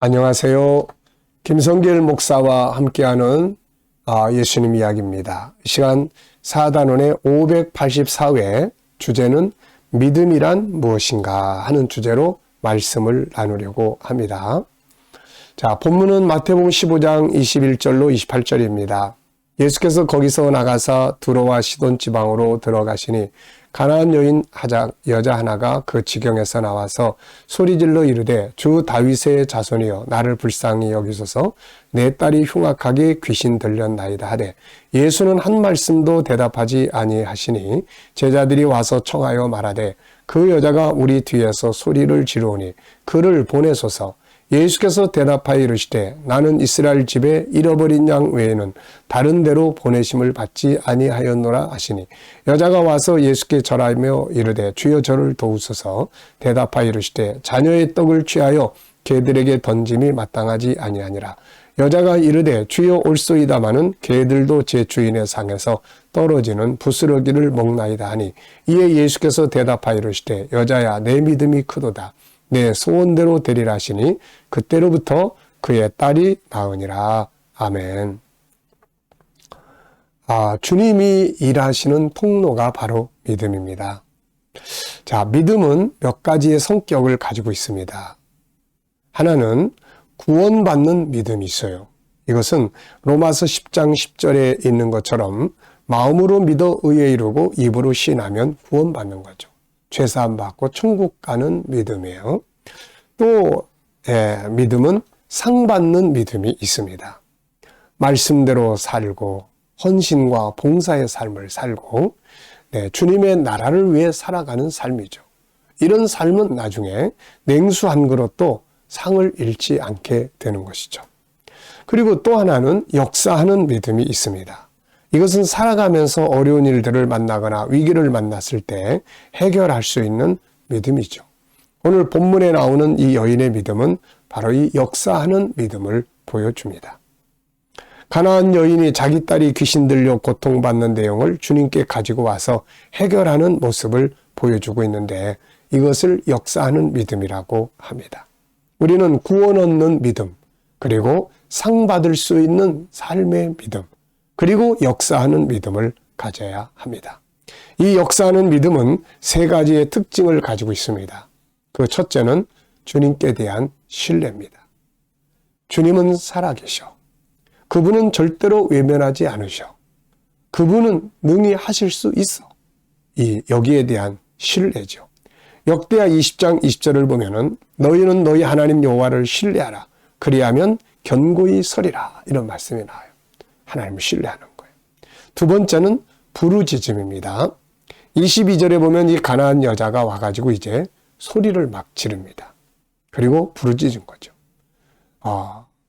안녕하세요. 김성길 목사와 함께하는 예수님 이야기입니다. 이 시간 사단원의 584회 주제는 믿음이란 무엇인가 하는 주제로 말씀을 나누려고 합니다. 자, 본문은 마태복음 15장 21절로 28절입니다. 예수께서 거기서 나가사 두로와 시돈 지방으로 들어가시니 가나안 여자 하나가 그 지경에서 나와서 소리질러 이르되 주 다윗의 자손이여 나를 불쌍히 여기소서 내 딸이 흉악하게 귀신 들렸나이다 하되 예수는 한 말씀도 대답하지 아니하시니 제자들이 와서 청하여 말하되 그 여자가 우리 뒤에서 소리를 지르오니 그를 보내소서. 예수께서 대답하여 이르시되 나는 이스라엘 집에 잃어버린 양 외에는 다른 데로 보내심을 받지 아니하였노라 하시니 여자가 와서 예수께 절하며 이르되 주여 저를 도우소서. 대답하여 이르시되 자녀의 떡을 취하여 개들에게 던짐이 마땅하지 아니하니라. 여자가 이르되 주여 올소이다마는 개들도 제 주인의 상에서 떨어지는 부스러기를 먹나이다 하니 이에 예수께서 대답하여 이르시되 여자야 내 믿음이 크도다. 내 소원대로 되리라 하시니 그때로부터 그의 딸이 나으니라. 아멘. 주님이 일하시는 통로가 바로 믿음입니다. 자, 믿음은 몇 가지의 성격을 가지고 있습니다. 하나는 구원받는 믿음이 있어요. 이것은 로마서 10장 10절에 있는 것처럼 마음으로 믿어 의에 이르고 입으로 시인하면 구원받는 거죠. 죄사함 받고 천국 가는 믿음이에요. 또 믿음은 상 받는 믿음이 있습니다. 말씀대로 살고 헌신과 봉사의 삶을 살고 주님의 나라를 위해 살아가는 삶이죠. 이런 삶은 나중에 냉수 한 그릇도 상을 잃지 않게 되는 것이죠. 그리고 또 하나는 역사하는 믿음이 있습니다. 이것은 살아가면서 어려운 일들을 만나거나 위기를 만났을 때 해결할 수 있는 믿음이죠. 오늘 본문에 나오는 이 여인의 믿음은 바로 이 역사하는 믿음을 보여줍니다. 가나안 여인이 자기 딸이 귀신 들려 고통받는 내용을 주님께 가지고 와서 해결하는 모습을 보여주고 있는데 이것을 역사하는 믿음이라고 합니다. 우리는 구원 얻는 믿음, 그리고 상 받을 수 있는 삶의 믿음, 그리고 역사하는 믿음을 가져야 합니다. 이 역사하는 믿음은 세 가지의 특징을 가지고 있습니다. 그 첫째는 주님께 대한 신뢰입니다. 주님은 살아계셔. 그분은 절대로 외면하지 않으셔. 그분은 능히 하실 수 있어. 여기에 대한 신뢰죠. 역대하 20장 20절을 보면은 너희는 너희 하나님 여호와를 신뢰하라. 그리하면 견고히 서리라. 이런 말씀이 나와요. 하나님을 신뢰하는 거예요. 두 번째는 부르짖음입니다. 22절에 보면 이 가나안 여자가 와가지고 이제 소리를 막 지릅니다. 그리고 부르짖은 거죠.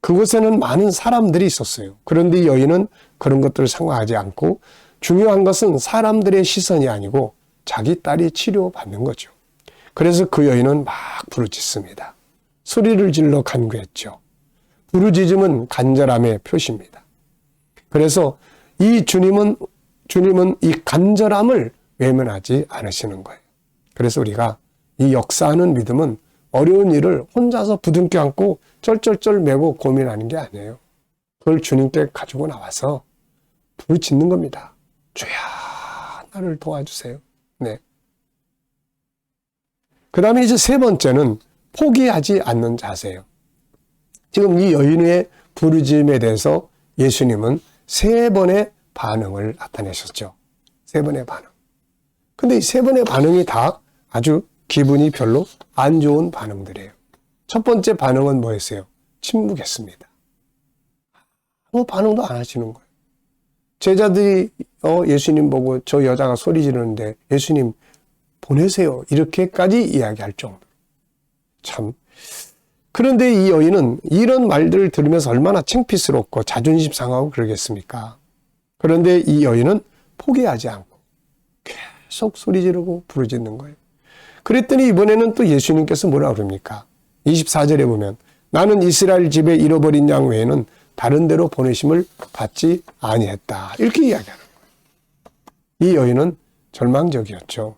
그곳에는 많은 사람들이 있었어요. 그런데 이 여인은 그런 것들을 상관하지 않고 중요한 것은 사람들의 시선이 아니고 자기 딸이 치료받는 거죠. 그래서 그 여인은 막 부르짖습니다. 소리를 질러 간구했죠. 부르짖음은 간절함의 표시입니다. 그래서 이 주님은 이 간절함을 외면하지 않으시는 거예요. 그래서 우리가 이 역사하는 믿음은 어려운 일을 혼자서 부둥켜 안고 쩔쩔쩔 매고 고민하는 게 아니에요. 그걸 주님께 가지고 나와서 부르짖는 겁니다. 주야, 나를 도와주세요. 네. 그 다음에 이제 세 번째는 포기하지 않는 자세예요. 지금 이 여인의 부르짖음에 대해서 예수님은 세 번의 반응을 나타내셨죠. 세 번의 반응. 근데 이 세 번의 반응이 다 아주 기분이 별로 안 좋은 반응들이에요. 첫 번째 반응은 뭐였어요? 침묵했습니다. 아무 반응도 안 하시는 거예요. 제자들이 예수님 보고 저 여자가 소리 지르는데 예수님 보내세요. 이렇게까지 이야기할 정도. 참. 그런데 이 여인은 이런 말들을 들으면서 얼마나 창피스럽고 자존심 상하고 그러겠습니까? 그런데 이 여인은 포기하지 않고 계속 소리 지르고 부르짖는 거예요. 그랬더니 이번에는 또 예수님께서 뭐라 그럽니까? 24절에 보면 나는 이스라엘 집에 잃어버린 양 외에는 다른 데로 보내심을 받지 아니했다. 이렇게 이야기하는 거예요. 이 여인은 절망적이었죠.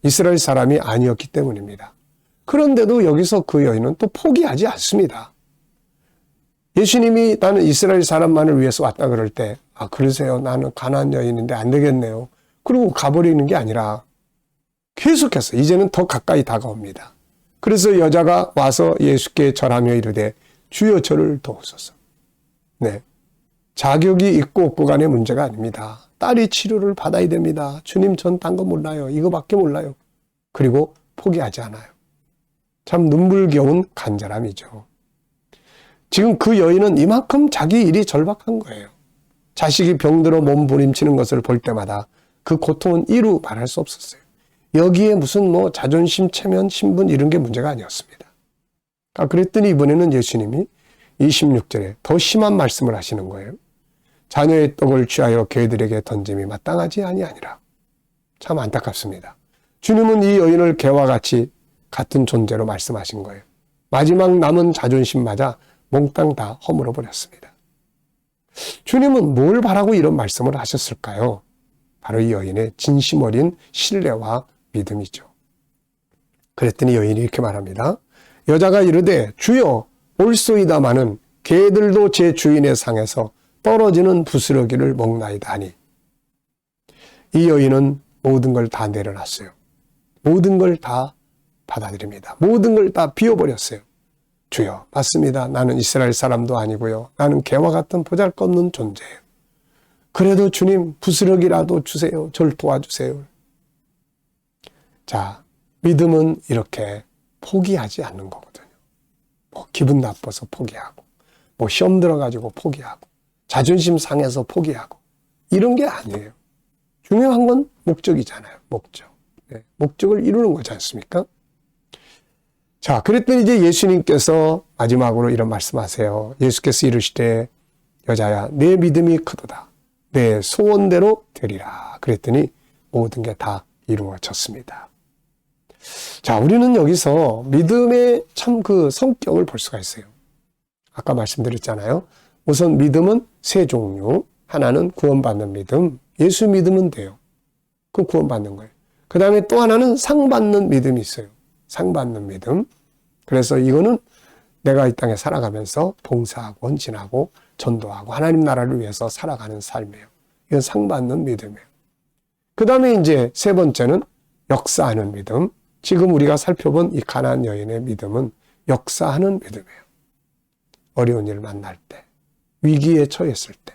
이스라엘 사람이 아니었기 때문입니다. 그런데도 여기서 그 여인은 또 포기하지 않습니다. 예수님이 나는 이스라엘 사람만을 위해서 왔다 그럴 때, 아, 그러세요. 나는 가나안 여인인데 안 되겠네요. 그리고 가버리는 게 아니라 계속해서 이제는 더 가까이 다가옵니다. 그래서 여자가 와서 예수께 절하며 이르되 주여 저를 도우소서. 네. 자격이 있고 없고 간의 문제가 아닙니다. 딸이 치료를 받아야 됩니다. 주님 전 딴 거 몰라요. 이거밖에 몰라요. 그리고 포기하지 않아요. 참 눈물겨운 간절함이죠. 지금 그 여인은 이만큼 자기 일이 절박한 거예요. 자식이 병들어 몸부림치는 것을 볼 때마다 그 고통은 이루 말할 수 없었어요. 여기에 무슨 뭐 자존심, 체면, 신분 이런 게 문제가 아니었습니다. 그랬더니 이번에는 예수님이 26절에 더 심한 말씀을 하시는 거예요. 자녀의 떡을 취하여 개들에게 던짐이 마땅하지 아니하니라. 참 안타깝습니다. 주님은 이 여인을 개와 같이 같은 존재로 말씀하신 거예요. 마지막 남은 자존심마저 몽땅 다 허물어 버렸습니다. 주님은 뭘 바라고 이런 말씀을 하셨을까요? 바로 이 여인의 진심 어린 신뢰와 믿음이죠. 그랬더니 여인이 이렇게 말합니다. 여자가 이르되 주여 올소이다마는 개들도 제 주인의 상에서 떨어지는 부스러기를 먹나이다 하니, 이 여인은 모든 걸 다 내려놨어요. 모든 걸 다 받아들입니다. 모든 걸 다 비워버렸어요. 주여, 맞습니다. 나는 이스라엘 사람도 아니고요. 나는 개와 같은 보잘것없는 존재예요. 그래도 주님 부스러기라도 주세요. 저를 도와주세요. 자, 믿음은 이렇게 포기하지 않는 거거든요. 뭐 기분 나빠서 포기하고, 뭐 시험 들어가지고 포기하고, 자존심 상해서 포기하고, 이런 게 아니에요. 중요한 건 목적이잖아요. 목적. 네, 목적을 이루는 거지 않습니까? 자, 그랬더니 이제 예수님께서 마지막으로 이런 말씀하세요. 예수께서 이르시되 여자야 내 믿음이 크도다. 내 소원대로 되리라. 그랬더니 모든 게 다 이루어졌습니다. 자, 우리는 여기서 믿음의 참 그 성격을 볼 수가 있어요. 아까 말씀드렸잖아요. 우선 믿음은 세 종류. 하나는 구원받는 믿음. 예수 믿으면 돼요. 그럼 구원받는 거예요. 그 다음에 또 하나는 상받는 믿음이 있어요. 상받는 믿음. 그래서 이거는 내가 이 땅에 살아가면서 봉사하고 헌신하고 전도하고 하나님 나라를 위해서 살아가는 삶이에요. 이건 상받는 믿음이에요. 그 다음에 이제 세 번째는 역사하는 믿음. 지금 우리가 살펴본 이 가나안 여인의 믿음은 역사하는 믿음이에요. 어려운 일을 만날 때, 위기에 처했을 때,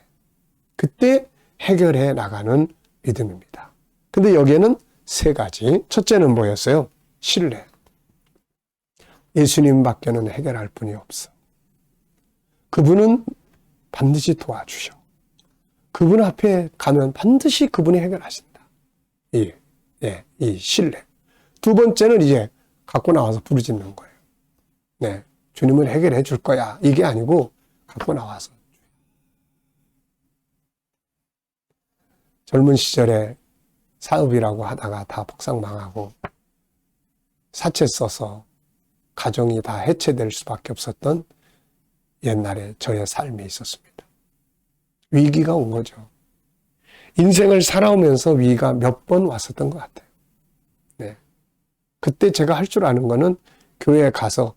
그때 해결해 나가는 믿음입니다. 근데 여기에는 세 가지. 첫째는 뭐였어요? 신뢰. 예수님밖에는 해결할 분이 없어. 그분은 반드시 도와주셔. 그분 앞에 가면 반드시 그분이 해결하신다. 이 신뢰. 두 번째는 이제 갖고 나와서 부르짖는 거예요. 네, 주님은 해결해 줄 거야. 이게 아니고 갖고 나와서. 젊은 시절에 사업이라고 하다가 다 폭삭망하고 사채 써서 가정이 다 해체될 수밖에 없었던 옛날에 저의 삶이 있었습니다. 위기가 온 거죠. 인생을 살아오면서 위기가 몇 번 왔었던 것 같아요. 네. 그때 제가 할 줄 아는 거는 교회에 가서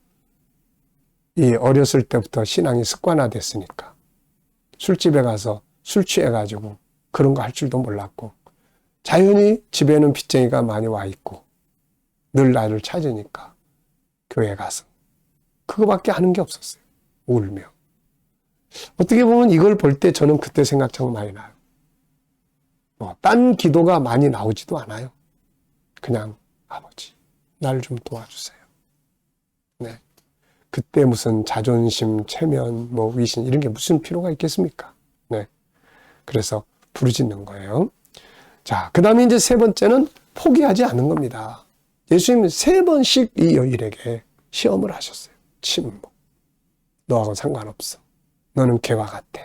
이 어렸을 때부터 신앙이 습관화됐으니까 술집에 가서 술 취해가지고 그런 거 할 줄도 몰랐고, 자연히 집에는 빚쟁이가 많이 와 있고 늘 나를 찾으니까 교회에 가서 그거밖에 하는 게 없었어요. 울며. 어떻게 보면 이걸 볼 때 저는 그때 생각 참 많이 나요. 딴 기도가 많이 나오지도 않아요. 그냥 아버지, 날 좀 도와주세요. 네. 그때 무슨 자존심, 체면, 위신 이런 게 무슨 필요가 있겠습니까? 네. 그래서 부르짖는 거예요. 자, 그 다음에 이제 세 번째는 포기하지 않는 겁니다. 예수님은 3번씩 이 여인에게 시험을 하셨어요. 침묵. 너하고는 상관없어. 너는 개와 같아.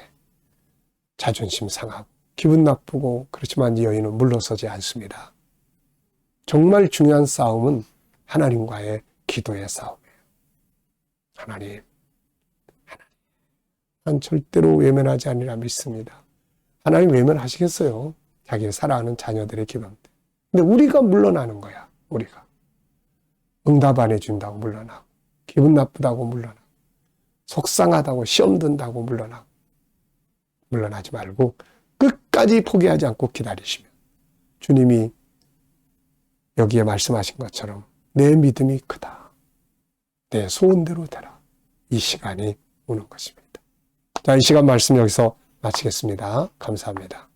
자존심 상하고 기분 나쁘고, 그렇지만 이 여인은 물러서지 않습니다. 정말 중요한 싸움은 하나님과의 기도의 싸움이에요. 하나님, 난 절대로 외면하지 않으리라 믿습니다. 하나님 외면하시겠어요? 자기 사랑하는 자녀들의 기도인데. 근데 우리가 물러나는 거야. 우리가 응답 안 해준다고 물러나고, 기분 나쁘다고 물러나고. 속상하다고 시험 든다고 물러나지 말고 끝까지 포기하지 않고 기다리시면 주님이 여기에 말씀하신 것처럼 내 믿음이 크다. 내 소원대로 되라. 이 시간이 오는 것입니다. 자, 이 시간 말씀 여기서 마치겠습니다. 감사합니다.